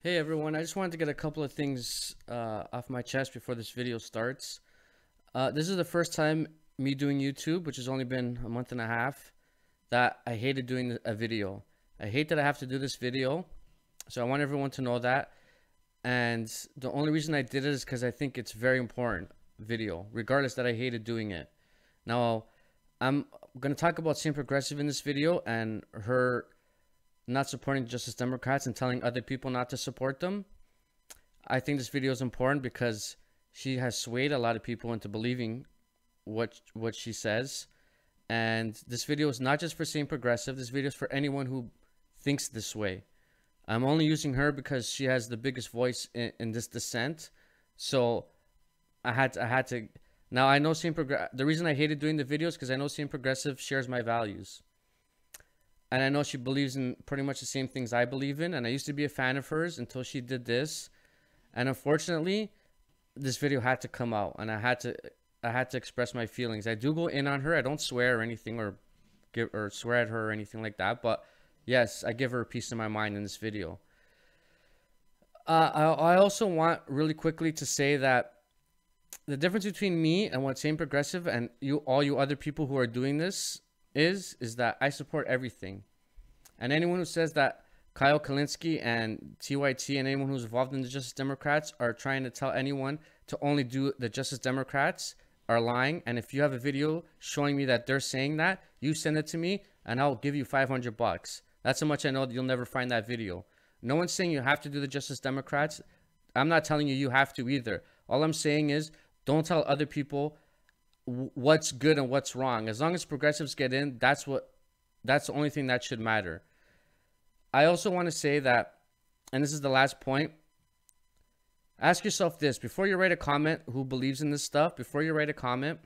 Hey everyone, I just wanted to get a couple of things off my chest before this video starts. This is the first time me doing YouTube, which has only been a month and a half, that I hated doing a video. I hate that I have to do this video, so I want everyone to know that. And the only reason I did it is because I think it's very important video, regardless that I hated doing it. Now, I'm going to talk about Sane Progressive in this video and her not supporting Justice Democrats and telling other people not to support them. I think this video is important because she has swayed a lot of people into believing what she says. And this video is not just for Sane Progressive. This video is for anyone who thinks this way. I'm only using her because she has the biggest voice in this dissent. So I had to. Now I know the reason I hated doing the videos because I know Sane Progressive shares my values. And I know she believes in pretty much the same things I believe in. And I used to be a fan of hers until she did this. And unfortunately, this video had to come out. And I had to express my feelings. I do go in on her. I don't swear or anything or swear at her or anything like that. But yes, I give her a piece of my mind in this video. I also want really quickly to say that the difference between me and what Sane Progressive and all you other people who are doing this is that I support everything. And anyone who says that Kyle Kalinske and TYT and anyone who's involved in the Justice Democrats are trying to tell anyone to only do the Justice Democrats are lying. And if you have a video showing me that they're saying that, you send it to me and I'll give you $500. That's how much I know that you'll never find that video. No one's saying you have to do the Justice Democrats. I'm not telling you have to either. All I'm saying is don't tell other people what's good and what's wrong. As long as progressives get in, that's the only thing that should matter. I also want to say that, and this is the last point, ask yourself this before you write a comment who believes in this stuff. Before you write a comment,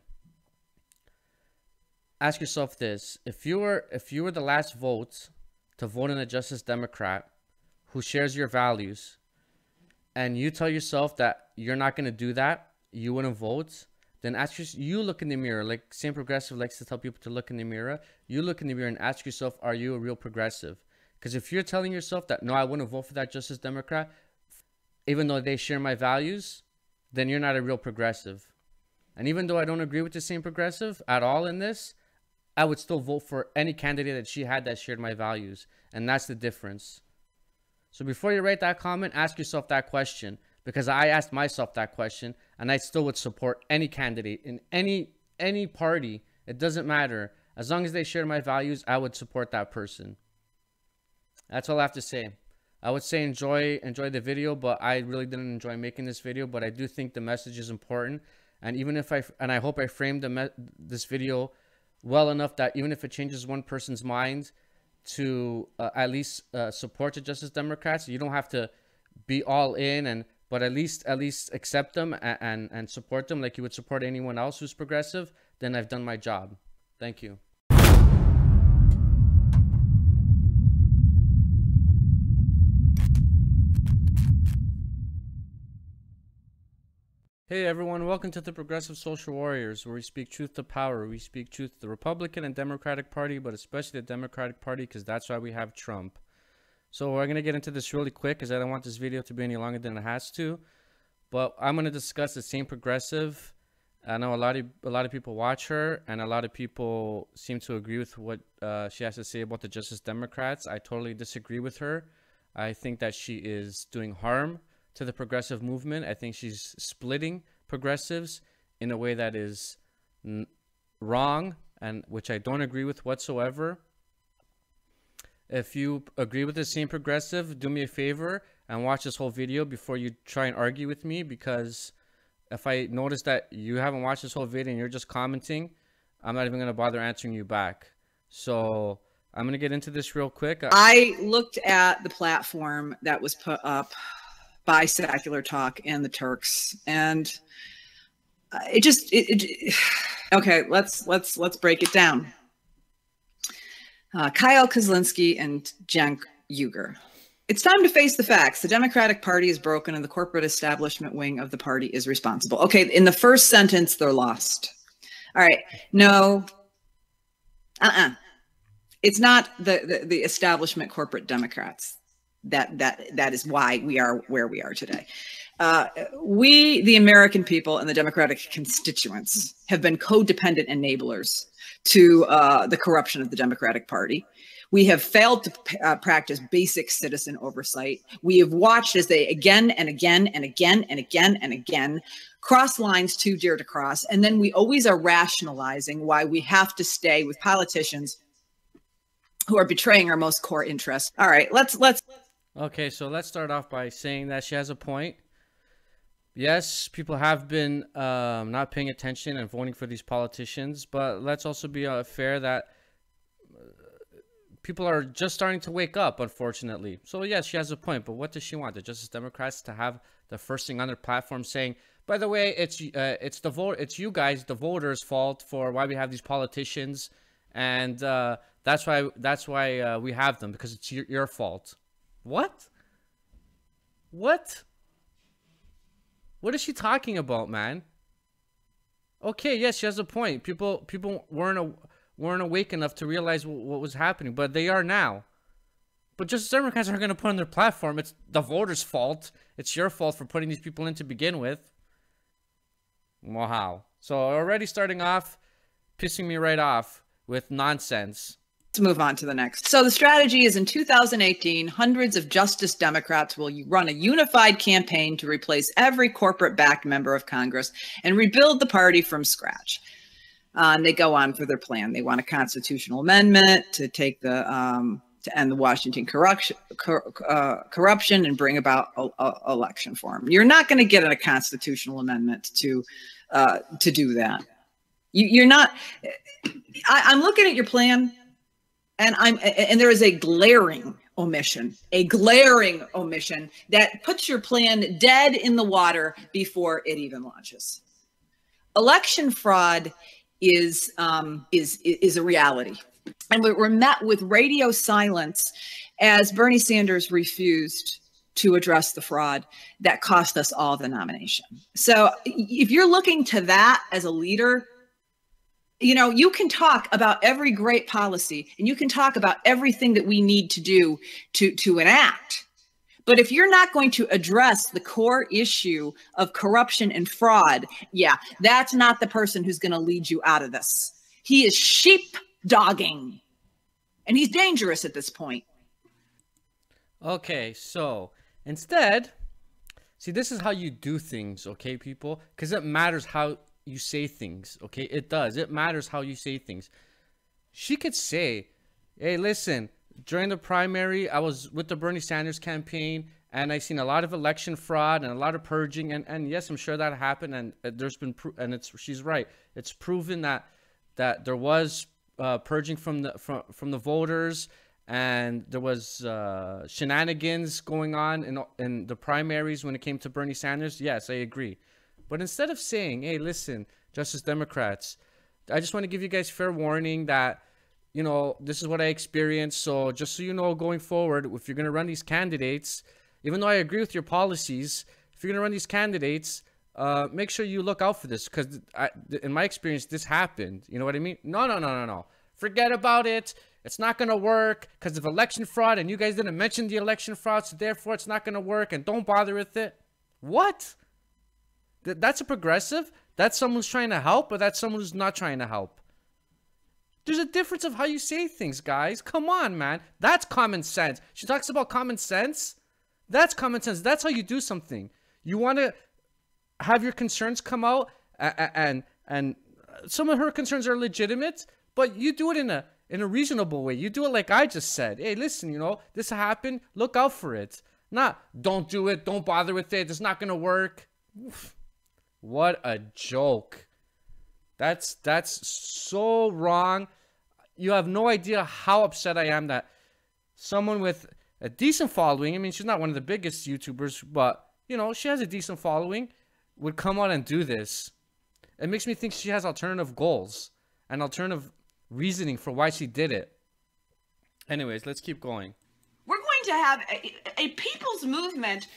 ask yourself this: if you were the last vote to vote in a Justice Democrat who shares your values, and you tell yourself that you're not going to do that, you wouldn't vote, then you look in the mirror. Like Sane Progressive likes to tell people to look in the mirror. You look in the mirror and ask yourself, are you a real progressive? Because if you're telling yourself that, no, I wouldn't vote for that Justice Democrat, even though they share my values, then you're not a real progressive. And even though I don't agree with the Sane Progressive at all in this, I would still vote for any candidate that she had that shared my values. And that's the difference. So before you write that comment, ask yourself that question. Because I asked myself that question, and I still would support any candidate in any party. It doesn't matter. As long as they share my values, I would support that person. That's all I have to say. I would say enjoy the video, but I really didn't enjoy making this video. But I do think the message is important, and even if I hope I framed this video well enough that even if it changes one person's mind to at least support the Justice Democrats, you don't have to be all in but at least accept them and support them like you would support anyone else who's progressive, then I've done my job. Thank you. Hey everyone, welcome to the Progressive Social Warriors, where we speak truth to power. We speak truth to the Republican and Democratic Party, but especially the Democratic Party, because that's why we have Trump. So we're going to get into this really quick because I don't want this video to be any longer than it has to. But I'm going to discuss the Sane Progressive. I know a lot of people watch her, and a lot of people seem to agree with what she has to say about the Justice Democrats. I totally disagree with her. I think that she is doing harm to the progressive movement. I think she's splitting progressives in a way that is wrong, and which I don't agree with whatsoever. If you agree with the Sane Progressive, do me a favor and watch this whole video before you try and argue with me, because if I notice that you haven't watched this whole video and you're just commenting, I'm not even going to bother answering you back. So I'm going to get into this real quick. I looked at the platform that was put up by Secular Talk and the Turks, and okay, let's break it down. Kyle Kalinske and Cenk Uygur. It's time to face the facts. The Democratic Party is broken and the corporate establishment wing of the party is responsible. Okay, in the first sentence, they're lost. All right, no. It's not the establishment corporate Democrats. That is why we are where we are today. We, the American people and the Democratic constituents, have been codependent enablers to the corruption of the Democratic Party. We have failed to practice basic citizen oversight. We have watched as they again and again and again and again and again cross lines too dear to cross. And then we always are rationalizing why we have to stay with politicians who are betraying our most core interests. All right, let's. Okay, so let's start off by saying that she has a point. Yes, people have been not paying attention and voting for these politicians, but let's also be fair that people are just starting to wake up, unfortunately. So yes, she has a point, but what does she want? The Justice Democrats to have the first thing on their platform saying, by the way, it's you guys, the voters' fault for why we have these politicians, and that's why we have them, because it's your fault. What? What is she talking about, man? Okay, yes, she has a point. People weren't awake enough to realize what was happening, but they are now. But Justice Democrats aren't going to put on their platform, it's the voters' fault. It's your fault for putting these people in to begin with. Wow. So already starting off, pissing me right off with nonsense. Let's move on to the next. So the strategy is in 2018, hundreds of Justice Democrats will run a unified campaign to replace every corporate-backed member of Congress and rebuild the party from scratch. And they go on for their plan. They want a constitutional amendment to take the to end the Washington corruption and bring about election reform. You're not going to get a constitutional amendment to do that. You're not. I'm looking at your plan. And there is a glaring omission that puts your plan dead in the water before it even launches. Election fraud is a reality, and we're met with radio silence as Bernie Sanders refused to address the fraud that cost us all the nomination. So if you're looking to that as a leader, you know, you can talk about every great policy and you can talk about everything that we need to do to enact. But if you're not going to address the core issue of corruption and fraud, yeah, that's not the person who's going to lead you out of this. He is sheepdogging, and he's dangerous at this point. Okay, so instead, see, this is how you do things, okay, people? Because it matters how you say things, okay? It does. It matters how you say things. She could say, hey, listen, during the primary, I was with the Bernie Sanders campaign, and I seen a lot of election fraud and a lot of purging, and yes, I'm sure that happened, and there's been she's right. It's proven that there was purging from the voters, and there was shenanigans going on in the primaries when it came to Bernie Sanders. Yes, I agree. But instead of saying, hey, listen, Justice Democrats, I just want to give you guys fair warning that, you know, this is what I experienced. So just so you know, going forward, if you're going to run these candidates, even though I agree with your policies, if you're going to run these candidates, make sure you look out for this. Because in my experience, this happened. You know what I mean? No. Forget about it. It's not going to work because of election fraud. And you guys didn't mention the election fraud. So therefore, it's not going to work. And don't bother with it. What? That's a progressive? That's someone who's trying to help, or that's someone who's not trying to help? There's a difference of how you say things, guys. Come on, man. That's common sense. She talks about common sense. That's common sense. That's how you do something. You want to have your concerns come out, and some of her concerns are legitimate, but you do it in a reasonable way. You do it like I just said. Hey, listen, you know, this happened. Look out for it. Not, don't do it. Don't bother with it. It's not going to work. Oof. What a joke. That's so wrong. You have no idea how upset I am that someone with a decent following, I mean, she's not one of the biggest YouTubers, but, you know, she has a decent following, would come out and do this. It makes me think she has alternative goals and alternative reasoning for why she did it. Anyways, let's keep going. We're going to have a people's movement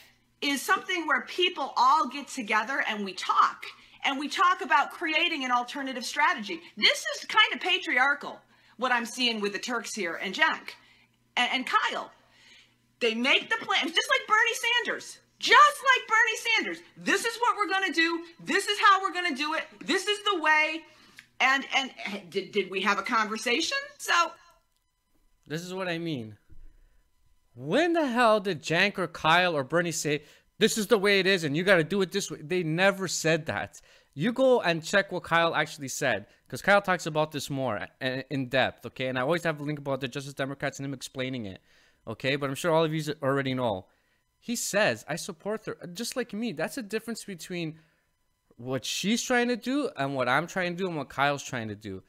is something where people all get together and we talk about creating an alternative strategy. This is kind of patriarchal, what I'm seeing with the Turks here and Cenk and Kyle. They make the plan, just like Bernie Sanders. Just like Bernie Sanders. This is what we're going to do. This is how we're going to do it. This is the way. And did we have a conversation? So this is what I mean. When the hell did Jank or Kyle or Bernie say, this is the way it is and you got to do it this way? They never said that. You go and check what Kyle actually said, because Kyle talks about this more in depth, okay? And I always have a link about the Justice Democrats and him explaining it, okay? But I'm sure all of you already know. He says, I support her, just like me. That's the difference between what she's trying to do and what I'm trying to do and what Kyle's trying to do.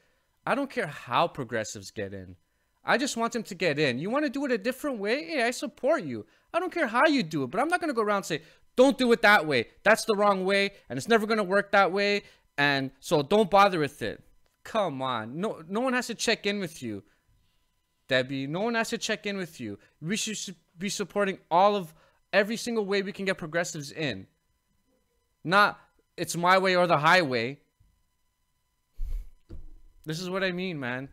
I don't care how progressives get in. I just want them to get in. You want to do it a different way? Hey, I support you. I don't care how you do it, but I'm not going to go around and say, don't do it that way. That's the wrong way, and it's never going to work that way, and so don't bother with it. Come on. No one has to check in with you, Debbie. No one has to check in with you. We should be supporting every single way we can get progressives in. Not, it's my way or the highway. This is what I mean, man.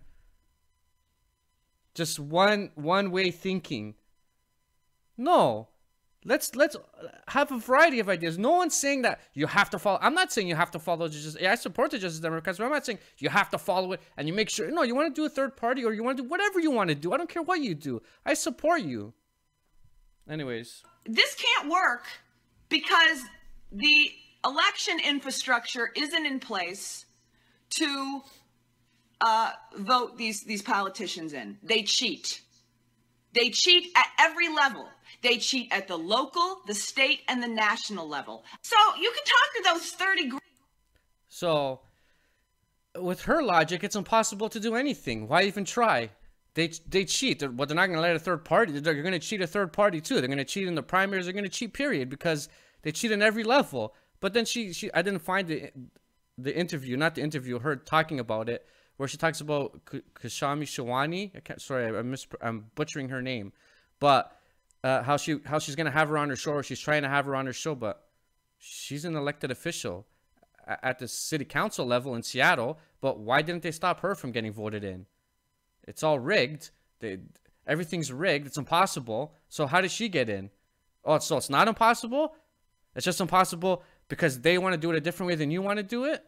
Just one way thinking. No. Let's have a variety of ideas. No one's saying that you have to follow. I'm not saying you have to follow Justice. I support the Justice Democrats, but I'm not saying you have to follow it and you make sure. No, you want to do a third party or you want to do whatever you want to do. I don't care what you do. I support you. Anyways. This can't work because the election infrastructure isn't in place to vote these politicians in. They cheat. They cheat at every level. They cheat at the local, the state, and the national level. So you can talk to those 30. So with her logic, it's impossible to do anything. Why even try? They cheat, but they're not going to let a third party. They're going to cheat a third party too. They're going to cheat in the primaries. They're going to cheat, period, because they cheat on every level. But then I didn't find the interview, not the interview, her talking about it, where she talks about Kashami Shawani. I'm butchering her name, but how she's gonna have her on her show, or she's trying to have her on her show, but she's an elected official at the city council level in Seattle. But why didn't they stop her from getting voted in? It's all rigged. Everything's rigged. It's impossible. So how did she get in? Oh, so it's not impossible? It's just impossible because they want to do it a different way than you want to do it?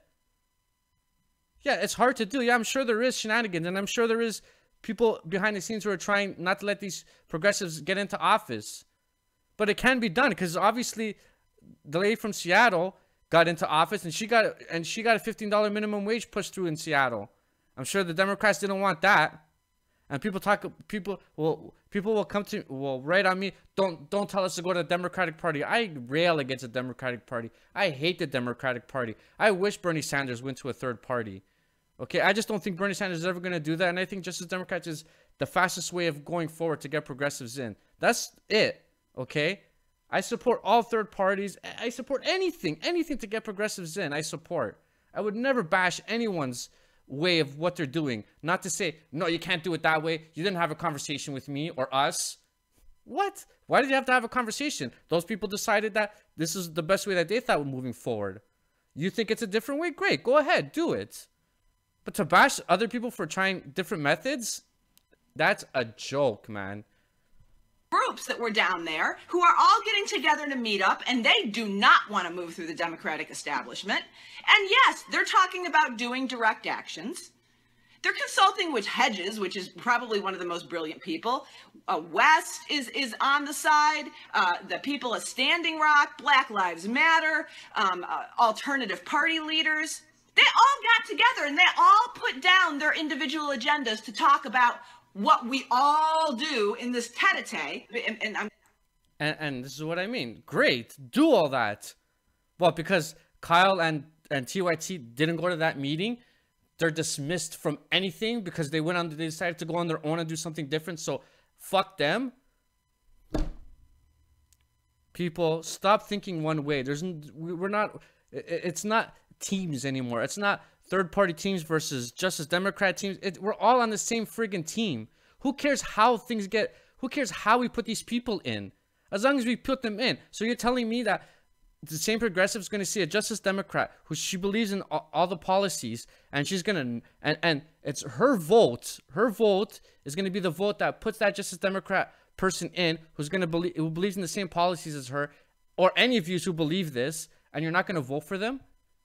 Yeah, it's hard to do. Yeah, I'm sure there is shenanigans, and I'm sure there is people behind the scenes who are trying not to let these progressives get into office. But it can be done, because obviously the lady from Seattle got into office, and she got a $15 minimum wage pushed through in Seattle. I'm sure the Democrats didn't want that. And people will come to, well, right on me. Don't tell us to go to the Democratic Party. I rail against the Democratic Party. I hate the Democratic Party. I wish Bernie Sanders went to a third party. Okay, I just don't think Bernie Sanders is ever going to do that. And I think Justice Democrats is the fastest way of going forward to get progressives in. That's it. Okay, I support all third parties. I support anything to get progressives in. I support. I would never bash anyone's way of what they're doing. Not to say, no, you can't do it that way. You didn't have a conversation with me or us. What? Why did you have to have a conversation? Those people decided that this is the best way that they thought moving forward. You think it's a different way? Great, go ahead, do it. But to bash other people for trying different methods, that's a joke, man. Groups that were down there who are all getting together to meet up, and they do not want to move through the Democratic establishment. And yes, they're talking about doing direct actions. They're consulting with Hedges, which is probably one of the most brilliant people. West is on the side. The people of Standing Rock, Black Lives Matter, alternative party leaders. They all got together and they all put down their individual agendas to talk about what we all do in this tete-a-tete. And this is what I mean. Great, do all that. Well, because Kyle and TYT didn't go to that meeting, they're dismissed from anything because they decided to go on their own and do something different. So fuck them. People, stop thinking one way. It's not teams anymore. It's not third party teams versus Justice Democrat teams. We're all on the same friggin' team. Who cares how things get? Who cares how we put these people in? As long as we put them in. So you're telling me that the same progressive is going to see a Justice Democrat who she believes in all the policies, and she's going to, and it's her vote. Her vote is going to be the vote that puts that Justice Democrat person in who believes in the same policies as her, or any of you who believe this, and you're not going to vote for them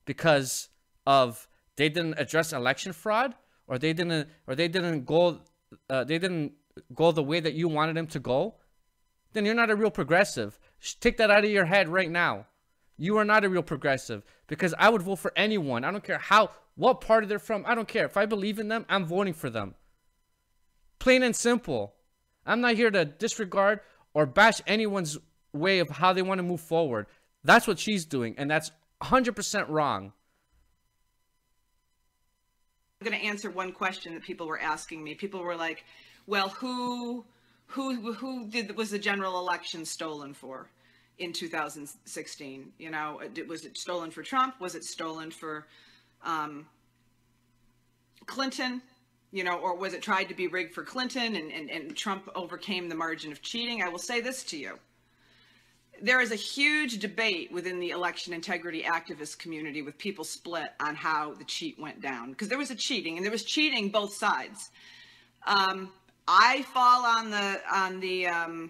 because of they didn't address election fraud, or they didn't go the way that you wanted them to go, then you're not a real progressive. Take that out of your head right now. You are not a real progressive, because I would vote for anyone. I don't care what party they're from. I don't care. If I believe in them, I'm voting for them. Plain and simple. I'm not here to disregard or bash anyone's way of how they want to move forward. That's what she's doing, and that's 100% wrong. I'm going to answer one question that people were asking me. People were like, well, who was the general election stolen for in 2016? You know, was it stolen for Trump? Was it stolen for Clinton? You know, or was it tried to be rigged for Clinton and Trump overcame the margin of cheating? I will say this to you. There is a huge debate within the election integrity activist community with people split on how the cheat went down, because there was a cheating, and there was cheating both sides. I fall on the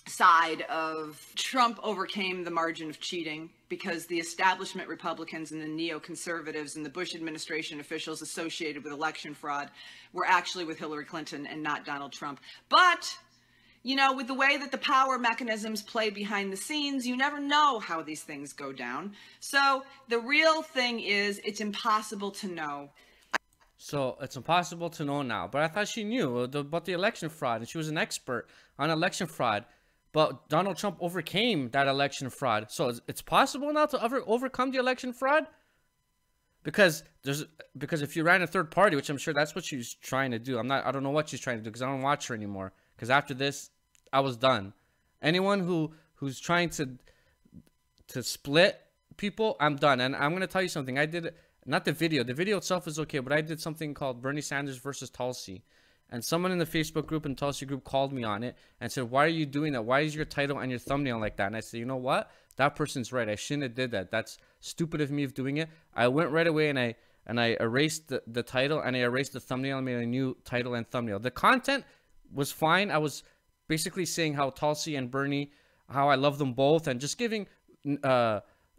side of Trump overcame the margin of cheating because the establishment Republicans and the neoconservatives and the Bush administration officials associated with election fraud were actually with Hillary Clinton and not Donald Trump. But you know, with the way that the power mechanisms play behind the scenes, you never know how these things go down. So the real thing is, it's impossible to know. So it's impossible to know now. But I thought she knew about the election fraud, and she was an expert on election fraud. But Donald Trump overcame that election fraud. So it's possible now to overcome the election fraud? Because if you ran a third party, which I'm sure that's what she's trying to do. I don't know what she's trying to do, because I don't watch her anymore. Because after this, I was done. Anyone who's trying to split people, I'm done. And I'm going to tell you something. I did, not the video. The video itself is okay, but I did something called Bernie Sanders versus Tulsi. And someone in the Facebook group and Tulsi group called me on it and said, why are you doing that? Why is your title and your thumbnail like that? And I said, you know what? That person's right. I shouldn't have did that. That's stupid of me of doing it. I went right away and I erased the title, and I erased the thumbnail and made a new title and thumbnail. The content was fine. I was basically saying how Tulsi and Bernie, how I love them both, and just giving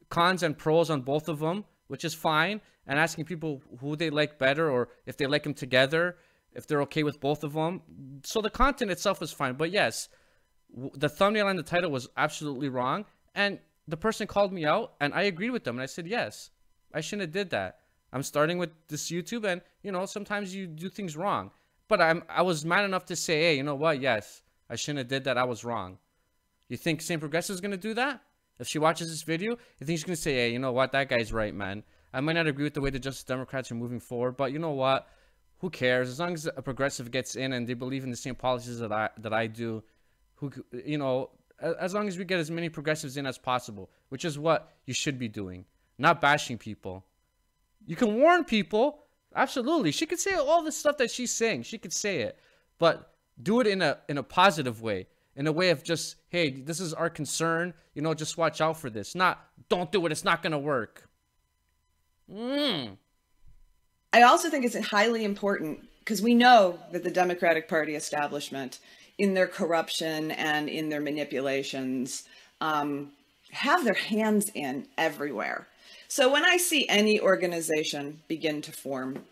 cons and pros on both of them, which is fine, and asking people who they like better, or if they like them together, if they're okay with both of them. So the content itself is fine. But yes, the thumbnail and the title was absolutely wrong, and the person called me out, and I agreed with them, and I said, yes, I shouldn't have did that. I'm starting with this YouTube, and you know, sometimes you do things wrong. But I was mad enough to say, hey, you know what? Yes, I shouldn't have did that. I was wrong. You think Sane Progressive is going to do that? If she watches this video, you think she's going to say, hey, you know what? That guy's right, man. I might not agree with the way the Justice Democrats are moving forward, but you know what? Who cares? As long as a progressive gets in and they believe in the same policies that I do, you know, as long as we get as many progressives in as possible, which is what you should be doing, not bashing people. You can warn people. Absolutely. She could say all the stuff that she's saying. She could say it, but do it in a positive way, in a way of just, hey, this is our concern. You know, just watch out for this. Not, don't do it. It's not going to work. I also think it's highly important, because we know that the Democratic Party establishment, in their corruption and in their manipulations, have their hands in everywhere. So when I see any organization begin to form,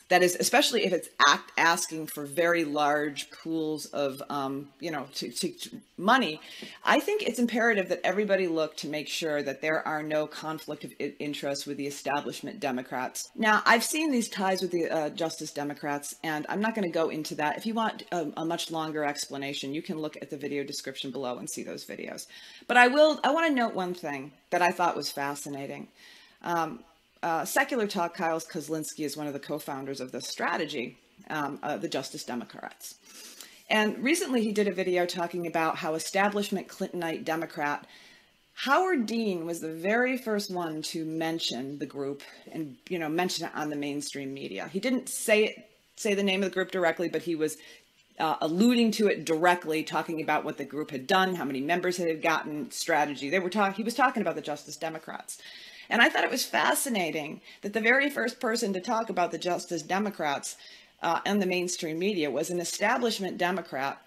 that is, especially if it's asking for very large pools of, you know, to money, I think it's imperative that everybody look to make sure that there are no conflict of interest with the establishment Democrats. Now, I've seen these ties with the Justice Democrats, and I'm not going to go into that. If you want a much longer explanation, you can look at the video description below and see those videos. But I want to note one thing that I thought was fascinating. Secular Talk, Kyle Kozlinski is one of the co-founders of this strategy, the Justice Democrats. And recently he did a video talking about how establishment Clintonite Democrat Howard Dean was the very first one to mention the group and, you know, mention it on the mainstream media. He didn't say the name of the group directly, but he was alluding to it directly, talking about what the group had done, how many members it had gotten, strategy. He was talking about the Justice Democrats. And I thought it was fascinating that the very first person to talk about the Justice Democrats and the mainstream media was an establishment Democrat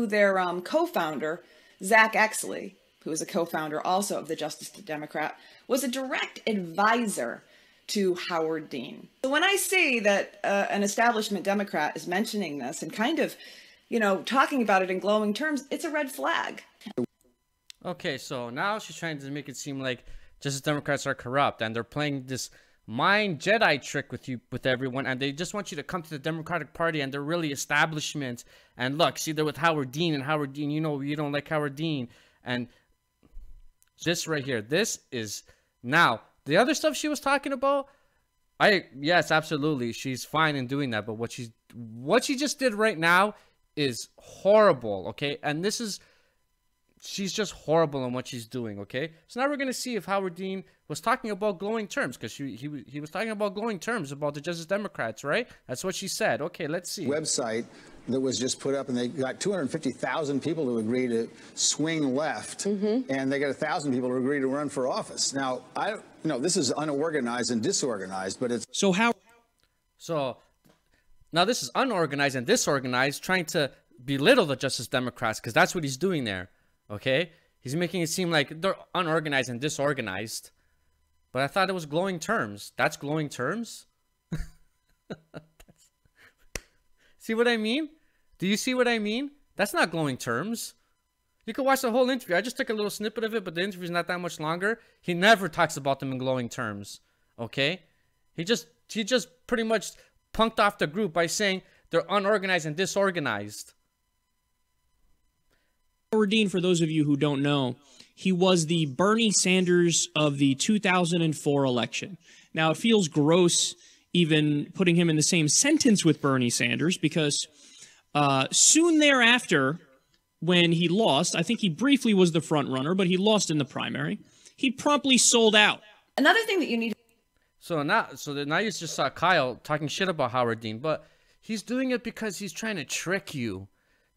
their co-founder, Zach Exley, who is a co-founder also of the Justice Democrat, was a direct advisor to Howard Dean. So when I see that an establishment Democrat is mentioning this and kind of, talking about it in glowing terms, it's a red flag. Okay, so now she's trying to make it seem like Justice Democrats are corrupt and they're playing this mind Jedi trick with everyone, and they just want you to come to the Democratic Party and they're really establishment. And look, see, they're with Howard Dean, and Howard Dean, you don't like Howard Dean. And this right here, this is now the other stuff she was talking about. Yes, absolutely, she's fine in doing that, but what she just did right now is horrible. Okay, and she's just horrible in what she's doing. Okay, so now we're gonna see if Howard Dean was talking about glowing terms, because he was talking about glowing terms about the Justice Democrats, right? That's what she said. Okay, let's see. Website that was just put up, and they got 250,000 people to agree to swing left, and they got 1,000 people to agree to run for office. Now, this is unorganized and disorganized, but it's so now this is unorganized and disorganized, trying to belittle the Justice Democrats, because that's what he's doing there. Okay, he's making it seem like they're unorganized and disorganized, but I thought it was glowing terms. That's glowing terms. See what I mean? Do you see what I mean? That's not glowing terms. You can watch the whole interview. I just took a little snippet of it, but the interview's not that much longer. He never talks about them in glowing terms. Okay? He just pretty much punked off the group by saying they're unorganized and disorganized. Howard Dean, for those of you who don't know, he was the Bernie Sanders of the 2004 election. Now, it feels gross even putting him in the same sentence with Bernie Sanders, because soon thereafter, when he lost, I think he briefly was the front runner, but he lost in the primary, he promptly sold out. Another thing that you need. So now you just saw Kyle talking shit about Howard Dean, but he's doing it because he's trying to trick you.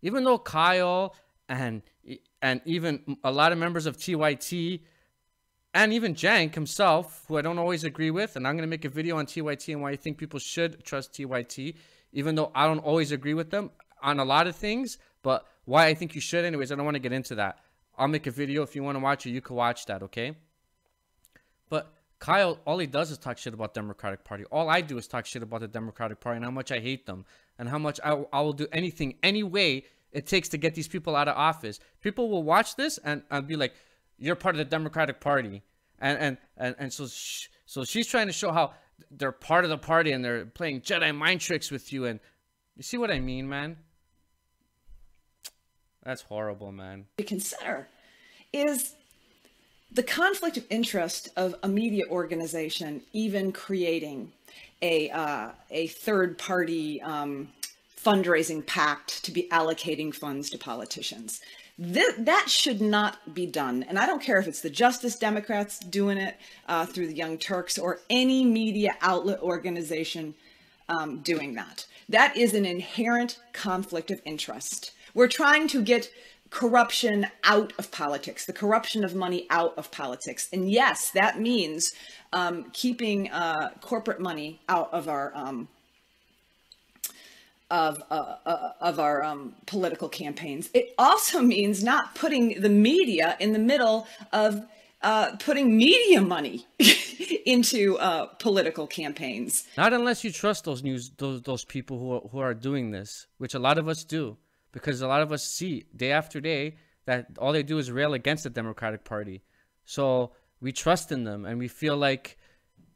Even though Kyle and even a lot of members of TYT and even Jank himself, who I don't always agree with, and I'm going to make a video on TYT and why I think people should trust TYT, even though I don't always agree with them on a lot of things, but why I think you should anyways. I don't want to get into that. I'll make a video. If you want to watch it, you can watch that, okay? But Kyle, all he does is talk shit about the Democratic Party. All I do is talk shit about the Democratic Party and how much I hate them and how much I will do anything, any way it takes to get these people out of office. People will watch this and be like, you're part of the Democratic Party. And so she's trying to show how they're part of the party and they're playing Jedi mind tricks with you. And you see what I mean, man? That's horrible, man. To consider is the conflict of interest of a media organization even creating a third-party fundraising pact to be allocating funds to politicians. That should not be done. And I don't care if it's the Justice Democrats doing it through the Young Turks or any media outlet organization doing that. That is an inherent conflict of interest. We're trying to get corruption out of politics, the corruption of money out of politics. And yes, that means keeping corporate money out of our political campaigns. It also means not putting the media in the middle of putting media money into political campaigns. Not unless you trust those people who are doing this, which a lot of us do, because a lot of us see day after day that all they do is rail against the Democratic Party. So we trust in them and we feel like,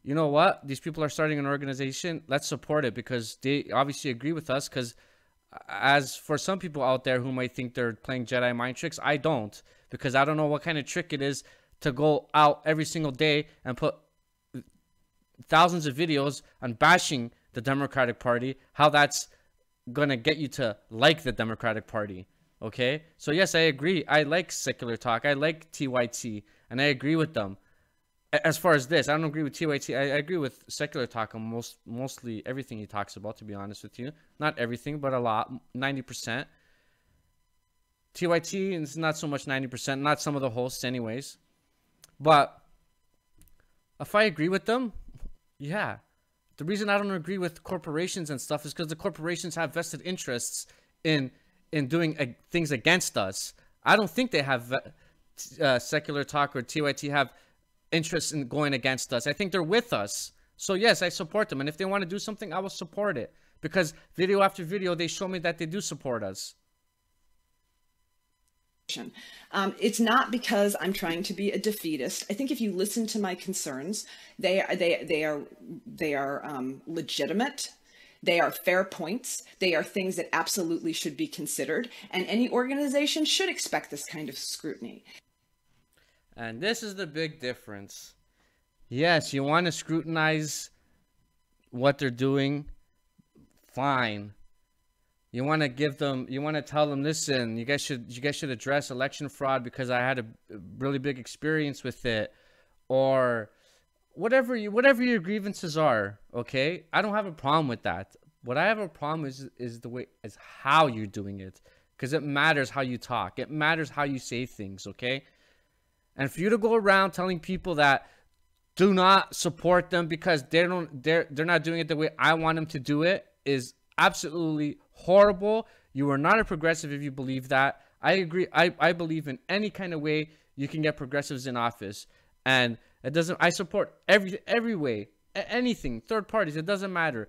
you know what? These people are starting an organization. Let's support it because they obviously agree with us. Because as for some people out there who might think they're playing Jedi mind tricks, I don't. Because I don't know what kind of trick it is to go out every single day and put thousands of videos on bashing the Democratic Party. How that's going to get you to like the Democratic Party. Okay? So yes, I agree. I like Secular Talk. I like TYT. And I agree with them. As far as this, I don't agree with TYT. I agree with Secular Talk on mostly everything he talks about, to be honest with you. Not everything, but a lot, 90%. TYT is not so much 90%, not some of the hosts anyways. But if I agree with them, yeah. the reason I don't agree with corporations and stuff is because the corporations have vested interests in doing things against us. I don't think they have Secular Talk or TYT have interests in going against us. I think they're with us. So yes, I support them. And if they want to do something, I will support it. Because video after video, they show me that they do support us. It's not because I'm trying to be a defeatist. I think if you listen to my concerns, they are legitimate. They are fair points. They are things that absolutely should be considered. And any organization should expect this kind of scrutiny. And this is the big difference. Yes, you want to scrutinize what they're doing. Fine. You want to tell them, listen, you guys should address election fraud because I had a really big experience with it, or whatever your grievances are. Okay, I don't have a problem with that. What I have a problem is how you're doing it, because it matters how you talk. It matters how you say things. Okay, and for you to go around telling people that do not support them because they're not doing it the way I want them to do it is absolutely horrible. You are not a progressive if you believe that. I agree. I believe in any kind of way you can get progressives in office, and it doesn't. I support every way, anything, third parties. It doesn't matter.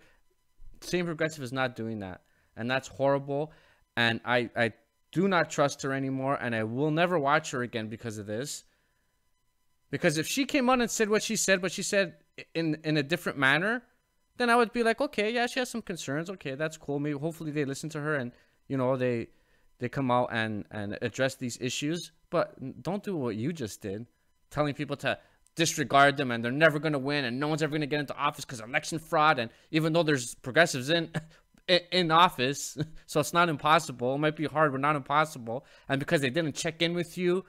Same Progressive is not doing that, and that's horrible. And I do not trust her anymore, and I will never watch her again because of this. Because if she came on and said what she said, but she said in a different manner, then I would be like, okay, yeah, she has some concerns. Okay, that's cool. Maybe hopefully they listen to her and, you know, they come out and address these issues. But don't do what you just did, telling people to disregard them and they're never going to win and no one's ever going to get into office because election fraud. And even though there's progressives in office, so it's not impossible. It might be hard, but not impossible. And because they didn't check in with you,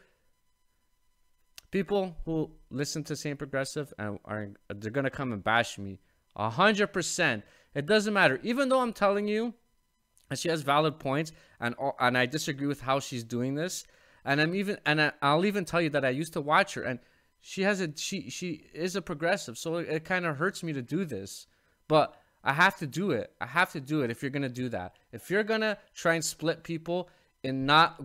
people who listen to Sane Progressive and they're going to come and bash me. 100%. It doesn't matter. Even though I'm telling you, and she has valid points, and I disagree with how she's doing this, I'll even tell you that I used to watch her, and she is a progressive, so it kind of hurts me to do this, but I have to do it. I have to do it if you're gonna do that. If you're gonna try and split people and not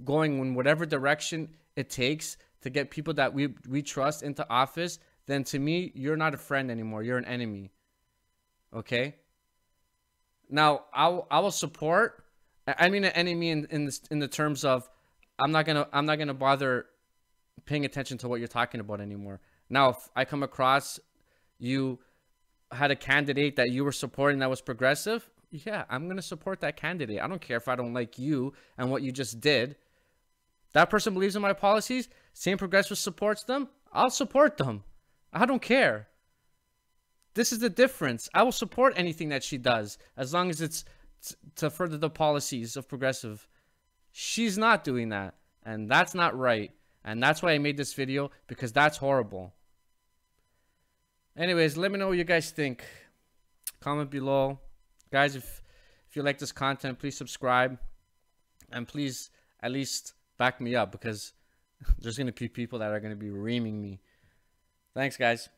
going in whatever direction it takes to get people that we trust into office, then to me, you're not a friend anymore. You're an enemy. Okay? Now, I will support. I mean an enemy in the terms of I'm not gonna bother paying attention to what you're talking about anymore. Now, if I come across you had a candidate that you were supporting that was progressive, yeah, I'm gonna support that candidate. I don't care if I don't like you and what you just did. That person believes in my policies. Same Progressive supports them. I'll support them. I don't care. This is the difference. I will support anything that she does as long as it's to further the policies of Progressive. She's not doing that, and that's not right. And that's why I made this video, because that's horrible. Anyways, let me know what you guys think. Comment below. Guys, if you like this content, please subscribe. And please at least back me up, because there's going to be people that are going to be reaming me. Thanks, guys.